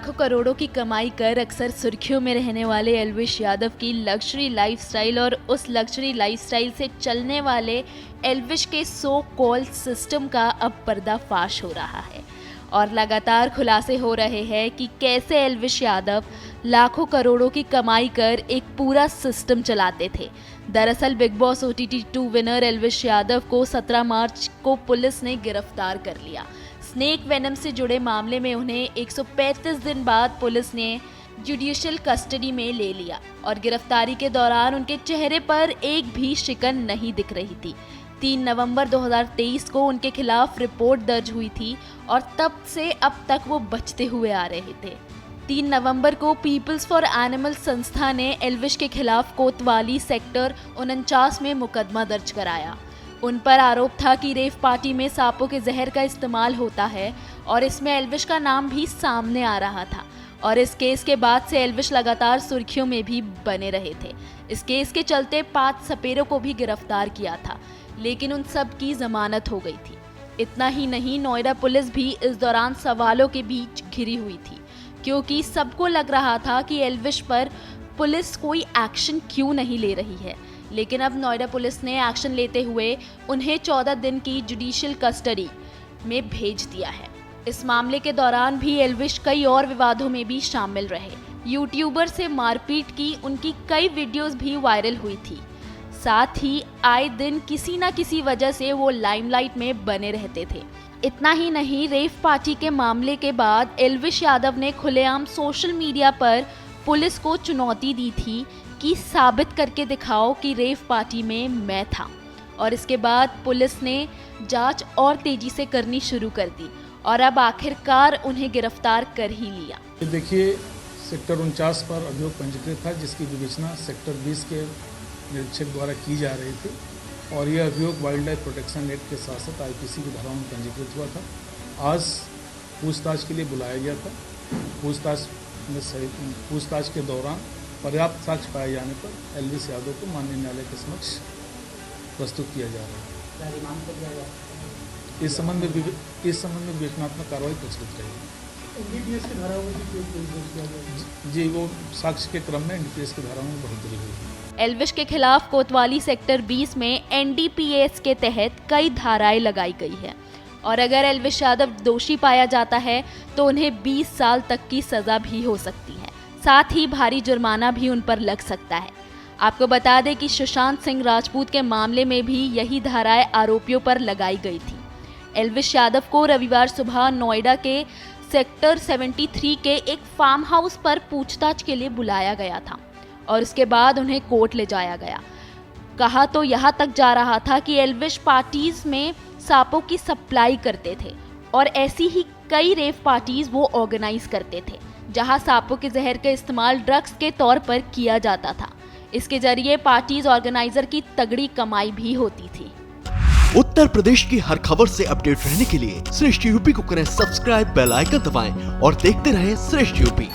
लाखों करोड़ों की कमाई कर अक्सर सुर्खियों में रहने वाले एल्विश यादव की लग्जरी लाइफस्टाइल और उस लग्जरी लाइफस्टाइल से चलने वाले एल्विश के सो कॉल्ड सिस्टम का अब पर्दाफाश हो रहा है और लगातार खुलासे हो रहे हैं कि कैसे एल्विश यादव लाखों करोड़ों की कमाई कर एक पूरा सिस्टम चलाते थे। दरअसल big boss OTT 2 winner Elvish Yadav को 17 मार्च को पुलिस ने गिरफ्तार कर लिया। स्नेक वेनम से जुड़े मामले में उन्हें 135 दिन बाद पुलिस ने जुडिशियल कस्टडी में ले लिया और गिरफ्तारी के दौरान उनके चेहरे पर एक भी शिकन नहीं दिख रही थी। 3 नवंबर 2023 को उनके खिलाफ रिपोर्ट दर्ज हुई थी और तब से अब तक वो बचते हुए आ रहे थे। 3 नवंबर को पीपल्स फॉर एनिमल संस्था ने एल्विश के खिलाफ कोतवाली सेक्टर 49 में मुकदमा दर्ज कराया। उन पर आरोप था कि रेव पार्टी में सांपों के जहर का इस्तेमाल होता है और इसमें एल्विश का नाम भी सामने आ रहा था और इस केस के बाद से एल्विश लगातार सुर्खियों में भी बने रहे थे। इस केस के चलते 5 सपेरों को भी गिरफ्तार किया था, लेकिन उन सब की जमानत हो गई थी। इतना ही नहीं, नोएडा पुलिस भी इस दौरान सवालों के बीच घिरी हुई थी क्योंकि सबको लग रहा था कि एल्विश पर पुलिस कोई एक्शन क्यों नहीं ले रही है। लेकिन अब नोएडा पुलिस ने एक्शन लेते हुए उन्हें 14 दिन की जुडिशियल कस्टडी में भेज दिया है। इस मामले के दौरान भी एल्विश कई और विवादों में भी शामिल रहे। यूट्यूबर से मारपीट की उनकी कई वीडियोस भी वायरल हुई थी। साथ ही आए दिन किसी न किसी वजह से वो लाइमलाइट में बने रहते थे। इतना ही नहीं, रेव पार्टी के मामले के बाद एल्विश यादव ने खुलेआम सोशल मीडिया पर पुलिस को चुनौती दी थी कि साबित करके दिखाओ कि रेव पार्टी में मैं था, और इसके बाद पुलिस ने जांच और तेजी से करनी शुरू कर दी और अब आखिरकार उन्हें गिरफ्तार कर ही लिया। देखिए, सेक्टर 49 पर अभियोग पंजीकृत था जिसकी विवेचना सेक्टर 20 के निरीक्षक द्वारा की जा रही थी और यह अभियोग वाइल्ड लाइफ प्रोटेक्शन एक्ट के साथ साथ IPC की धाराओं में पंजीकृत हुआ था। आज पूछताछ के लिए बुलाया गया था। पूछताछ के दौरान पर्याप्त साक्ष्य पाए जाने पर एल्विश यादव को माननीय न्यायालय के समक्ष प्रस्तुत किया जा रहा है। इस संबंध में विवेचनात्मक कार्रवाई प्रचलित रहेगी। NDPS की धाराओं में जी, वो साक्ष्य के क्रम में NDPS की धाराओं में बढ़ोतरी हुई। एल्विश के खिलाफ कोतवाली सेक्टर 20 में NDPS के तहत कई धाराएं लगाई गई है और अगर एल्विश यादव दोषी पाया जाता है तो उन्हें 20 साल तक की सजा भी हो सकती है। साथ ही भारी जुर्माना भी उन पर लग सकता है। आपको बता दें कि सुशांत सिंह राजपूत के मामले में भी यही धाराएं आरोपियों पर लगाई गई थी। एल्विश यादव को रविवार सुबह नोएडा के सेक्टर 73 के एक फार्म हाउस पर पूछताछ के लिए बुलाया गया था और उसके बाद उन्हें कोर्ट ले जाया गया। कहा तो यहाँ तक जा रहा था कि एल्विश पार्टीज में सांपों की सप्लाई करते थे और ऐसी ही कई रेव पार्टीज वो ऑर्गेनाइज करते थे जहां सांपों के जहर का इस्तेमाल ड्रग्स के तौर पर किया जाता था। इसके जरिए पार्टीज ऑर्गेनाइजर की तगड़ी कमाई भी होती थी। उत्तर प्रदेश की हर खबर से अपडेट रहने के लिए श्रेष्ठ यूपी को करें सब्सक्राइब, बेल आइकन दबाएं और देखते रहें श्रेष्ठ यूपी।